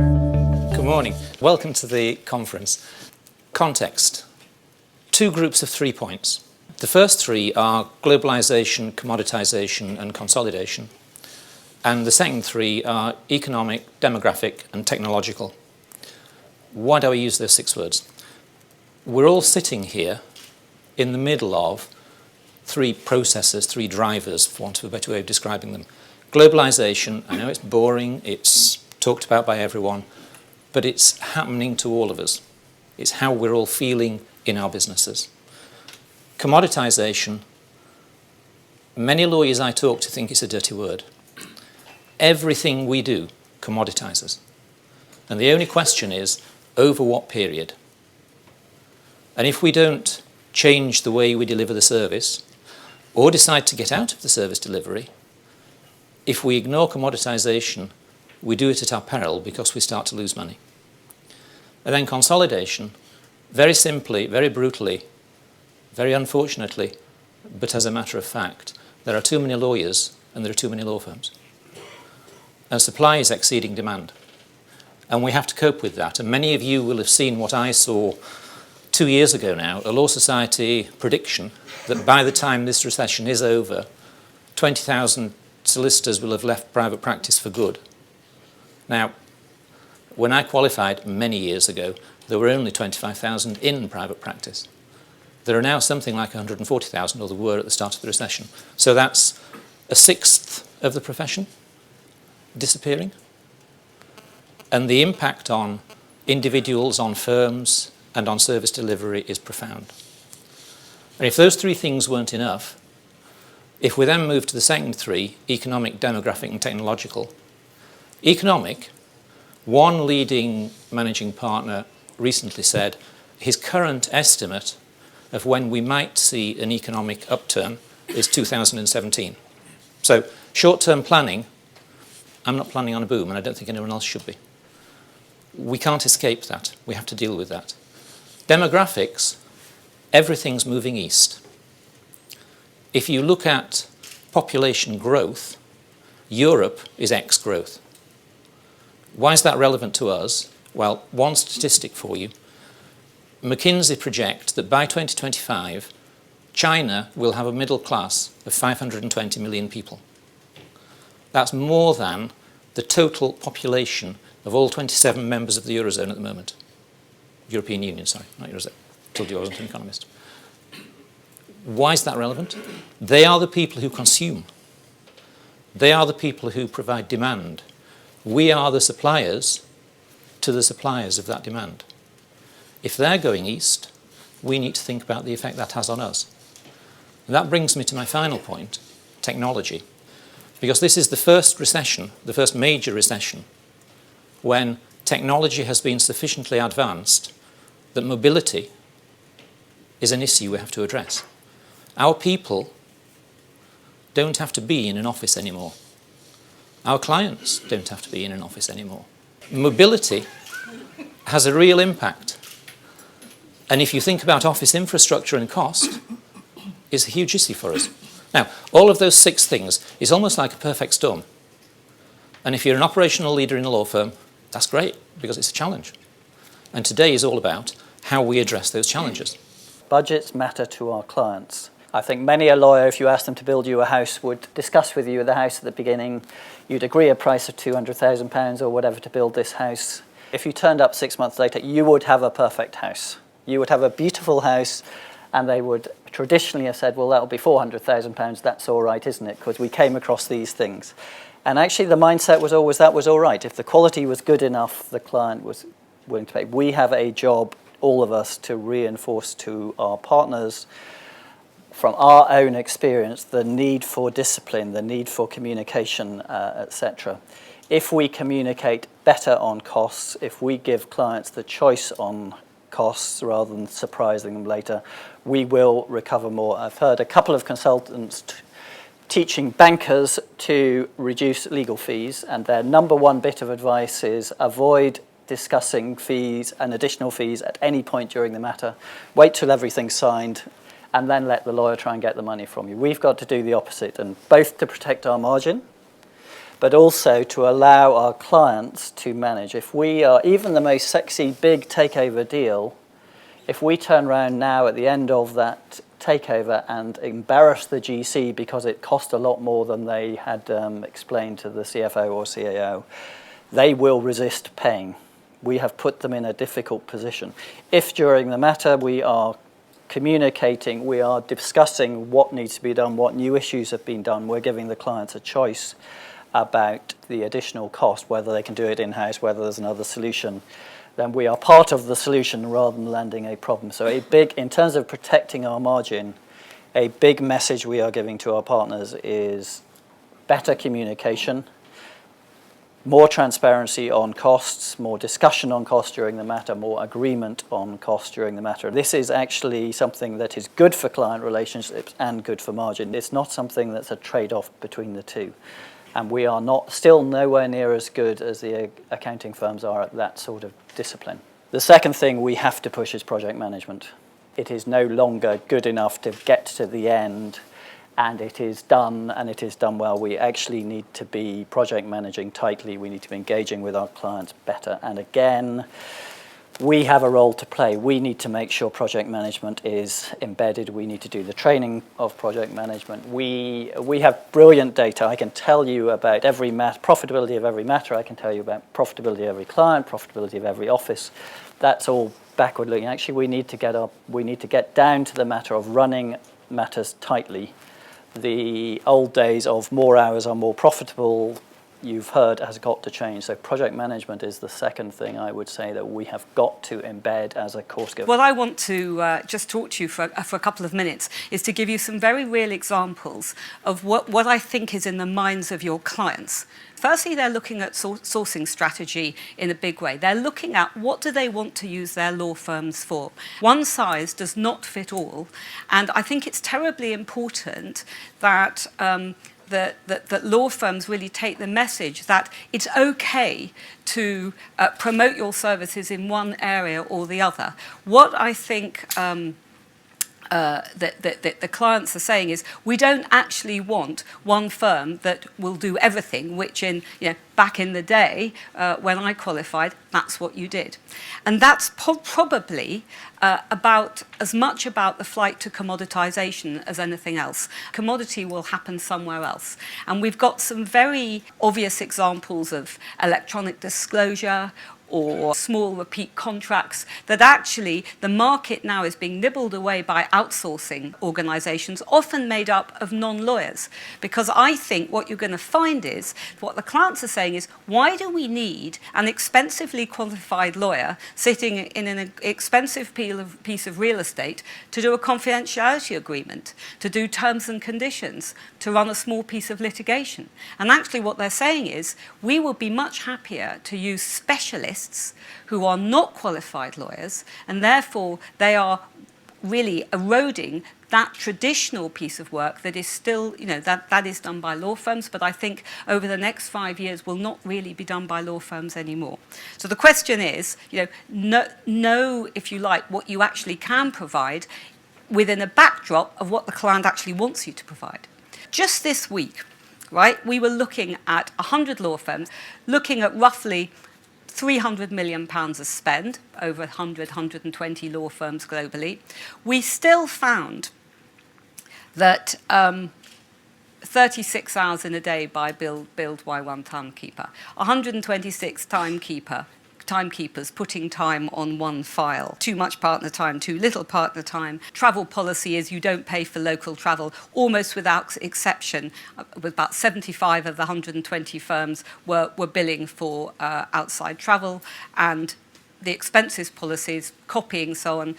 Good morning. Welcome to the conference. Context. Two groups of 3 points. The first three are globalisation, commoditisation and consolidation. And the second three are economic, demographic and technological. Why do I use those 6 words? We're all sitting here in the middle of 3 processes, 3 drivers, for want of a better way of describing them. Globalisation, I know it's boring, it's talked about by everyone, but it's happening to all of us. It's how we're all feeling in our businesses. Commoditisation, many lawyers I talk to think it's a dirty word. Everything we do commoditises. And the only question is, over what period? And if we don't change the way we deliver the service, or decide to get out of the service delivery, if we ignore commoditisation, we do it at our peril because we start to lose money. And then consolidation, very simply, very brutally, very unfortunately, but as a matter of fact, there are too many lawyers and there are too many law firms. And supply is exceeding demand. And we have to cope with that. And many of you will have seen what I saw 2 years ago now, a Law Society prediction that by the time this recession is over, 20,000 solicitors will have left private practice for good. Now, when I qualified many years ago, there were only 25,000 in private practice. There are now something like 140,000, or there were at the start of the recession. So that's a sixth of the profession disappearing. And the impact on individuals, on firms, and on service delivery is profound. And if those 3 things weren't enough, if we then move to the second 3, economic, demographic, and technological, economic, one leading managing partner recently said his current estimate of when we might see an economic upturn is 2017. So short-term planning, I'm not planning on a boom, and I don't think anyone else should be. We can't escape that. We have to deal with that. Demographics, everything's moving east. If you look at population growth, Europe is X growth. Why is that relevant to us? Well, one statistic for you. McKinsey project that by 2025, China will have a middle class of 520 million people. That's more than the total population of all 27 members of the Eurozone at the moment. European Union, sorry, not Eurozone. I told you I wasn't an economist. Why is that relevant? They are the people who consume. They are the people who provide demand. We are the suppliers to the suppliers of that demand. If they're going east, we need to think about the effect that has on us. And that brings me to my final point, technology. Because this is the first recession, the first major recession, when technology has been sufficiently advanced that mobility is an issue we have to address. Our people don't have to be in an office anymore. Our clients don't have to be in an office anymore. Mobility has a real impact. And if you think about office infrastructure and cost, it's a huge issue for us. Now, all of those 6 things is almost like a perfect storm. And if you're an operational leader in a law firm, that's great, because it's a challenge. And today is all about how we address those challenges. Budgets matter to our clients. I think many a lawyer, if you asked them to build you a house, would discuss with you the house at the beginning. You'd agree a price of £200,000 or whatever to build this house. If you turned up 6 months later, you would have a perfect house. You would have a beautiful house, and they would traditionally have said, well, that'll be £400,000, that's all right, isn't it? Because we came across these things. And actually the mindset was always that was all right. If the quality was good enough, the client was willing to pay. We have a job, all of us, to reinforce to our partners from our own experience the need for discipline, the need for communication, etc. If we communicate better on costs, if we give clients the choice on costs rather than surprising them later, we will recover more. I've heard a couple of consultants teaching bankers to reduce legal fees, and their number 1 bit of advice is avoid discussing fees and additional fees at any point during the matter. Wait till everything's signed and then let the lawyer try and get the money from you. We've got to do the opposite, and both to protect our margin, but also to allow our clients to manage. If we are even the most sexy big takeover deal, if we turn around now at the end of that takeover and embarrass the GC because it cost a lot more than they had explained to the CFO or CAO, they will resist paying. We have put them in a difficult position. If during the matter we are communicating, we are discussing what needs to be done, what new issues have been done, we're giving the clients a choice about the additional cost, whether they can do it in-house, whether there's another solution, then we are part of the solution rather than landing a problem. So in terms of protecting our margin, a big message we are giving to our partners is better communication, more transparency on costs, more discussion on costs during the matter, more agreement on costs during the matter. This is actually something that is good for client relationships and good for margin. It's not something that's a trade-off between the two. And we are still nowhere near as good as the accounting firms are at that sort of discipline. The second thing we have to push is project management. It is no longer good enough to get to the end and it is done well. We actually need to be project managing tightly. We need to be engaging with our clients better. And again, we have a role to play. We need to make sure project management is embedded. We need to do the training of project management. We have brilliant data. I can tell you about every profitability of every matter. I can tell you about profitability of every client, profitability of every office. That's all backward looking. Actually, we need to get down to the matter of running matters tightly. The old days of more hours are more profitable, you've heard, has got to change. So project management is the second thing I would say that we have got to embed as a core skill. What I want to just talk to you for a couple of minutes is to give you some very real examples of what I think is in the minds of your clients. Firstly, they're looking at sourcing strategy in a big way. They're looking at what do they want to use their law firms for. One size does not fit all, and I think it's terribly important that that law firms really take the message that it's okay to promote your services in one area or the other. What I think that the clients are saying is we don't actually want one firm that will do everything, which back in the day when I qualified, that's what you did. And that's probably about as much about the flight to commoditisation as anything else. Commodity will happen somewhere else. And we've got some very obvious examples of electronic disclosure or small repeat contracts that actually the market now is being nibbled away by outsourcing organisations, often made up of non-lawyers. Because I think what you're going to find is, what the clients are saying is, why do we need an expensively qualified lawyer sitting in an expensive piece of real estate to do a confidentiality agreement, to do terms and conditions, to run a small piece of litigation? And actually what they're saying is, we will be much happier to use specialists who are not qualified lawyers, and therefore they are really eroding that traditional piece of work that is still, that is done by law firms, but I think over the next 5 years will not really be done by law firms anymore. So the question is, know, if you like, what you actually can provide within a backdrop of what the client actually wants you to provide. Just this week, right, we were looking at 100 law firms, looking at roughly £300 million of spend over 120 law firms globally. We still found that 36 hours in a day by billed by one timekeeper, 126 timekeepers putting time on one file. Too much partner time, too little partner time. Travel policy is you don't pay for local travel, almost without exception. With about 75 of the 120 firms were billing for outside travel, and the expenses policies, copying, so on.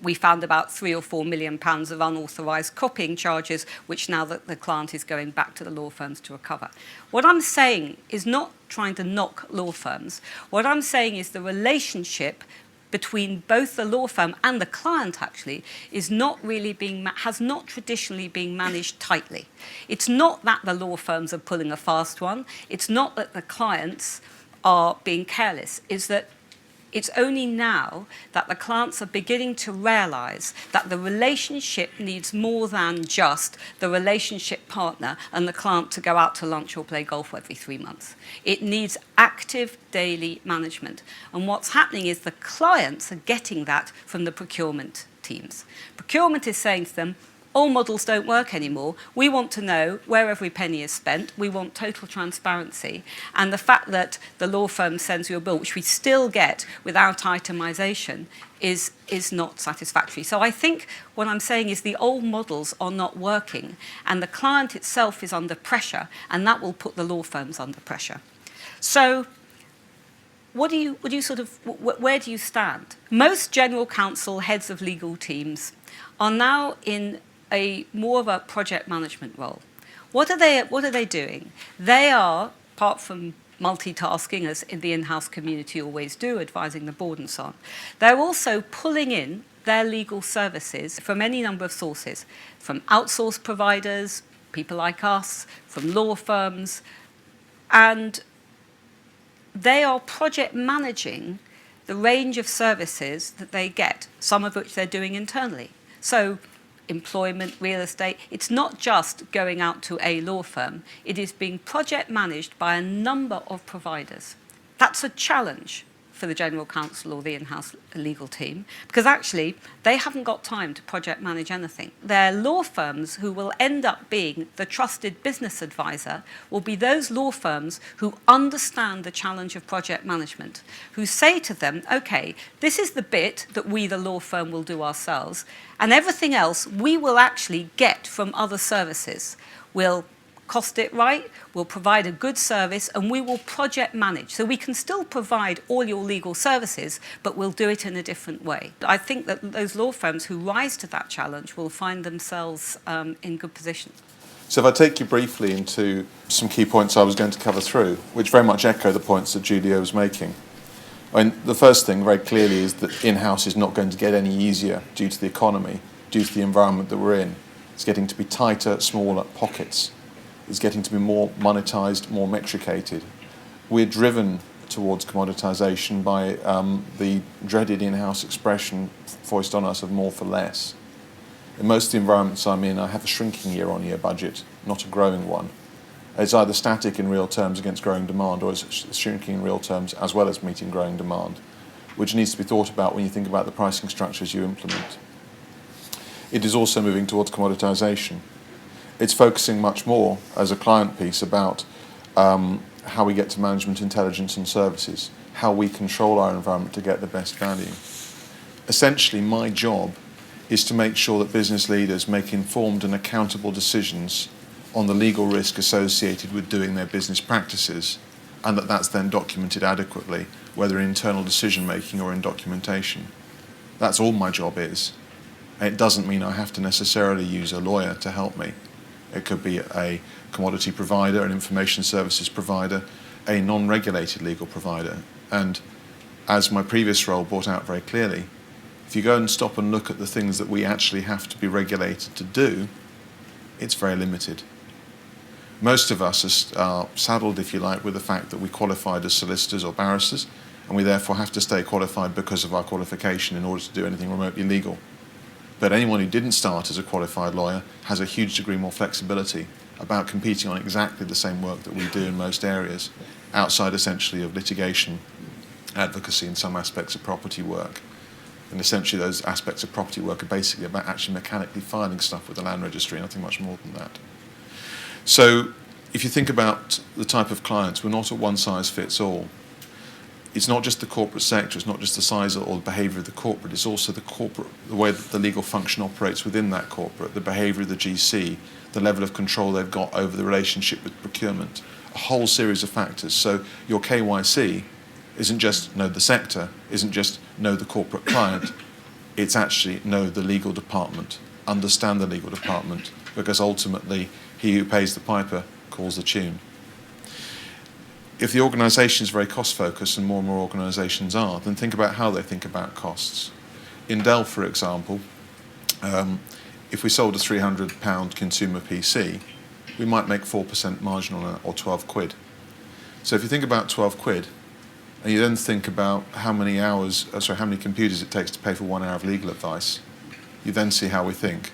We found about £3 or £4 million of unauthorised copying charges, which now that the client is going back to the law firms to recover. What I'm saying is not trying to knock law firms. What I'm saying is the relationship between both the law firm and the client actually is not really has not traditionally been managed tightly. It's not that the law firms are pulling a fast one. It's not that the clients are being careless. It's that It's only now that the clients are beginning to realise that the relationship needs more than just the relationship partner and the client to go out to lunch or play golf every 3 months. It needs active daily management. And what's happening is the clients are getting that from the procurement teams. Procurement is saying to them, all models don't work anymore. We want to know where every penny is spent. We want total transparency. And the fact that the law firm sends you a bill, which we still get without itemisation, is not satisfactory. So I think what I'm saying is the old models are not working, and the client itself is under pressure, and that will put the law firms under pressure. So where do you stand? Most general counsel, heads of legal teams, are now in more of a project management role. What are they doing? They are, apart from multitasking, as in the in-house community always do, advising the board and so on, they're also pulling in their legal services from any number of sources, from outsourced providers, people like us, from law firms, and they are project managing the range of services that they get, some of which they're doing internally. So employment, real estate, it's not just going out to a law firm, it is being project managed by a number of providers. That's a challenge for the general counsel or the in-house legal team, because actually they haven't got time to project manage anything. Their law firms who will end up being the trusted business advisor will be those law firms who understand the challenge of project management, who say to them, okay, this is the bit that we, the law firm, will do ourselves, and everything else we will actually get from other services. We'll cost it right, we'll provide a good service, and we will project manage. So we can still provide all your legal services, but we'll do it in a different way. I think that those law firms who rise to that challenge will find themselves in good position. So if I take you briefly into some key points I was going to cover through, which very much echo the points that Julia was making. I mean, the first thing very clearly is that in-house is not going to get any easier due to the economy, due to the environment that we're in. It's getting to be tighter, smaller pockets. It's getting to be more monetised, more metricated. We're driven towards commoditisation by the dreaded in-house expression foisted on us of more for less. In most of the environments I'm in, I have a shrinking year-on-year budget, not a growing one. It's either static in real terms against growing demand, or it's shrinking in real terms as well as meeting growing demand, which needs to be thought about when you think about the pricing structures you implement. It is also moving towards commoditisation. It's focusing much more as a client piece about how we get to management intelligence and services, how we control our environment to get the best value. Essentially, my job is to make sure that business leaders make informed and accountable decisions on the legal risk associated with doing their business practices, and that that's then documented adequately, whether in internal decision making or in documentation. That's all my job is. And it doesn't mean I have to necessarily use a lawyer to help me. It could be a commodity provider, an information services provider, a non-regulated legal provider. And as my previous role brought out very clearly, if you go and stop and look at the things that we actually have to be regulated to do, it's very limited. Most of us are saddled, if you like, with the fact that we qualified as solicitors or barristers, and we therefore have to stay qualified because of our qualification in order to do anything remotely legal. But anyone who didn't start as a qualified lawyer has a huge degree more flexibility about competing on exactly the same work that we do in most areas, outside essentially of litigation, advocacy, and some aspects of property work. And essentially those aspects of property work are basically about actually mechanically filing stuff with the land registry, nothing much more than that. So if you think about the type of clients, we're not a one-size-fits-all. It's not just the corporate sector, it's not just the size or the behaviour of the corporate, it's also the way that the legal function operates within that corporate, the behaviour of the GC, the level of control they've got over the relationship with procurement, a whole series of factors. So your KYC isn't just know the sector, isn't just know the corporate client, it's actually know the legal department, understand the legal department, because ultimately he who pays the piper calls the tune. If the organisation is very cost-focused, and more organisations are, then think about how they think about costs. In Dell, for example, if we sold a £300 consumer PC, we might make 4% margin on it, or 12 quid. So if you think about 12 quid, and you then think about how many computers it takes to pay for 1 hour of legal advice, you then see how we think.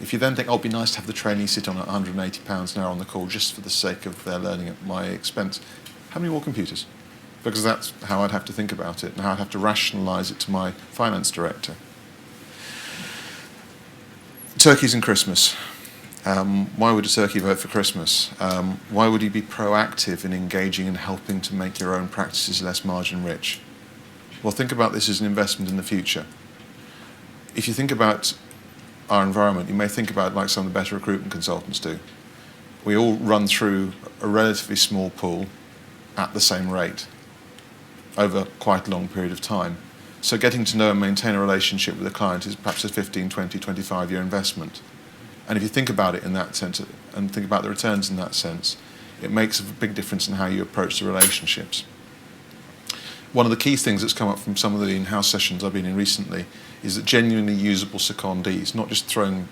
If you then think, oh, it'd be nice to have the trainee sit on at £180 an hour on the call just for the sake of their learning at my expense, how many more computers? Because that's how I'd have to think about it and how I'd have to rationalise it to my finance director. Turkeys and Christmas. Why would a turkey vote for Christmas? Why would you be proactive in engaging and helping to make your own practices less margin rich? Well, think about this as an investment in the future. If you think about our environment, you may think about it like some of the better recruitment consultants do. We all run through a relatively small pool at the same rate over quite a long period of time. So getting to know and maintain a relationship with a client is perhaps a 15, 20, 25-year investment. And if you think about it in that sense and think about the returns in that sense, it makes a big difference in how you approach the relationships. One of the key things that's come up from some of the in-house sessions I've been in recently is that genuinely usable secondees, not just throwing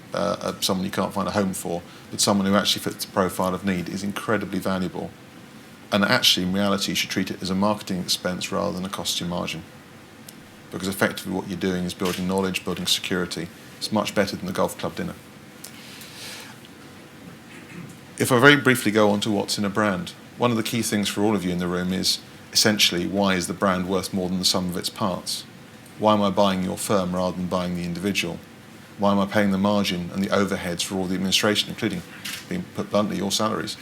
someone you can't find a home for, but someone who actually fits the profile of need, is incredibly valuable. And actually, in reality, you should treat it as a marketing expense rather than a cost to your margin. Because effectively what you're doing is building knowledge, building security. It's much better than the golf club dinner. If I very briefly go on to what's in a brand, one of the key things for all of you in the room is essentially, why is the brand worth more than the sum of its parts? Why am I buying your firm rather than buying the individual? Why am I paying the margin and the overheads for all the administration, including, being put bluntly, your salaries?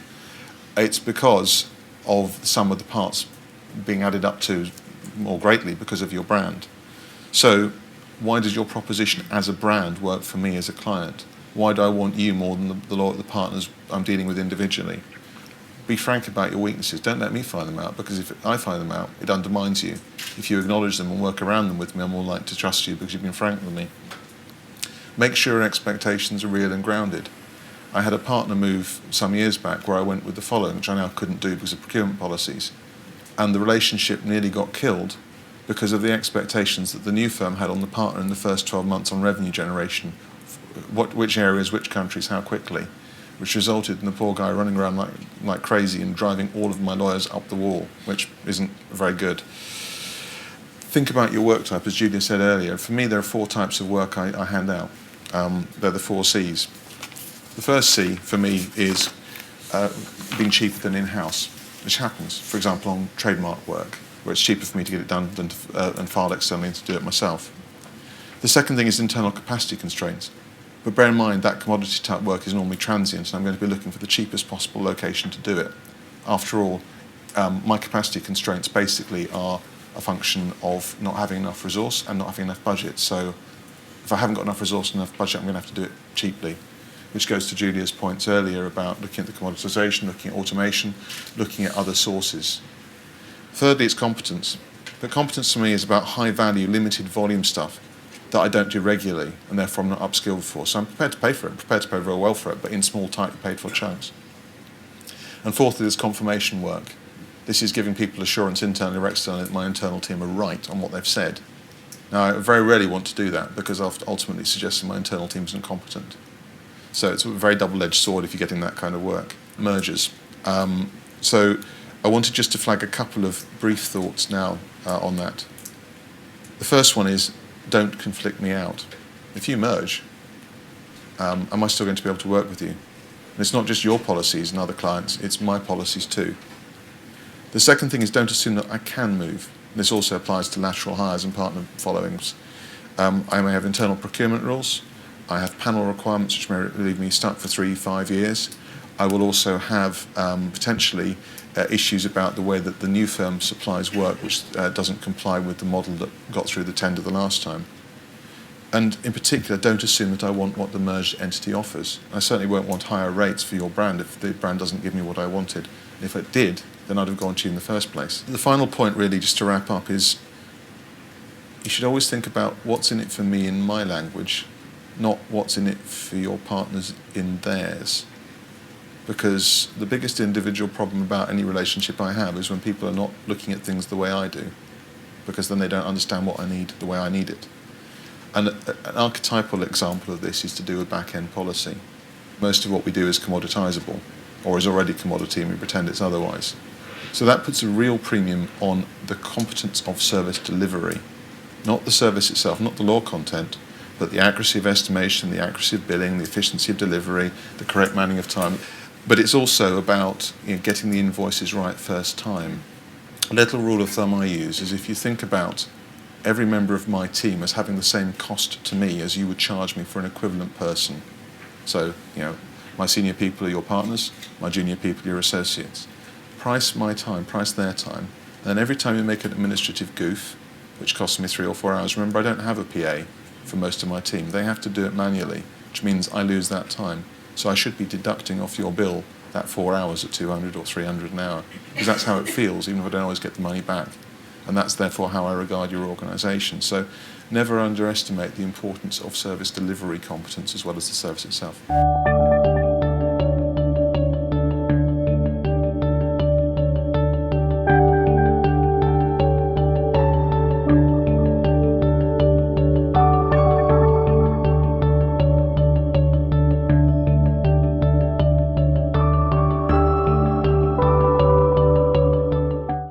It's because of the sum of the parts being added up to more greatly because of your brand. So why does your proposition as a brand work for me as a client? Why do I want you more than the partners I'm dealing with individually? Be frank about your weaknesses. Don't let me find them out, because if I find them out, it undermines you. If you acknowledge them and work around them with me, I'm more likely to trust you because you've been frank with me. Make sure your expectations are real and grounded. I had a partner move some years back where I went with the following, which I now couldn't do because of procurement policies. And the relationship nearly got killed because of the expectations that the new firm had on the partner in the first 12 months on revenue generation, which areas, which countries, how quickly, which resulted in the poor guy running around like crazy and driving all of my lawyers up the wall, which isn't very good. Think about your work type, as Julia said earlier. For me, there are 4 types of work I hand out. They're the 4 C's. The first C, for me, is being cheaper than in-house, which happens, for example, on trademark work, where it's cheaper for me to get it done than and filed externally and to do it myself. The second thing is internal capacity constraints. But bear in mind that commodity type work is normally transient, and I'm going to be looking for the cheapest possible location to do it. After all, my capacity constraints basically are a function of not having enough resource and not having enough budget. So if I haven't got enough resource and enough budget, I'm going to have to do it cheaply, which goes to Julia's points earlier about looking at the commoditisation, looking at automation, looking at other sources. Thirdly, it's competence. But competence to me is about high-value, limited volume stuff that I don't do regularly, and therefore I'm not upskilled for. So I'm prepared to pay for it, prepared to pay very well for it, but in small, tightly paid-for chunks. And fourthly, there's confirmation work. This is giving people assurance internally or externally that my internal team are right on what they've said. Now, I very rarely want to do that because I've ultimately suggested my internal team is incompetent. So it's a very double-edged sword if you're getting that kind of work. Mergers. So I wanted just to flag a couple of brief thoughts now on that. The first one is, don't conflict me out. If you merge, am I still going to be able to work with you? And it's not just your policies and other clients, it's my policies too. The second thing is, don't assume that I can move. This also applies to lateral hires and partner followings. I may have internal procurement rules. I have panel requirements which may leave me stuck for 3-5 years. I will also have potentially issues about the way that the new firm supplies work, which doesn't comply with the model that got through the tender the last time. And in particular, don't assume that I want what the merged entity offers. I certainly won't want higher rates for your brand if the brand doesn't give me what I wanted. And if it did, then I'd have gone to you in the first place. The final point, really, just to wrap up, is you should always think about what's in it for me in my language, not what's in it for your partners in theirs. Because the biggest individual problem about any relationship I have is when people are not looking at things the way I do, because then they don't understand what I need the way I need it. And an archetypal example of this is to do with back-end policy. Most of what we do is commoditisable, or is already commodity, and we pretend it's otherwise. So that puts a real premium on the competence of service delivery, not the service itself, not the law content, but the accuracy of estimation, the accuracy of billing, the efficiency of delivery, the correct manning of time. But it's also about getting the invoices right first time. A little rule of thumb I use is if you think about every member of my team as having the same cost to me as you would charge me for an equivalent person. So, my senior people are your partners, my junior people are your associates. Price my time, price their time, and then every time you make an administrative goof, which costs me 3 or 4 hours, remember I don't have a PA for most of my team. They have to do it manually, which means I lose that time. So I should be deducting off your bill that 4 hours at 200 or 300 an hour, because that's how it feels, even if I don't always get the money back. And that's therefore how I regard your organisation. So never underestimate the importance of service delivery competence as well as the service itself.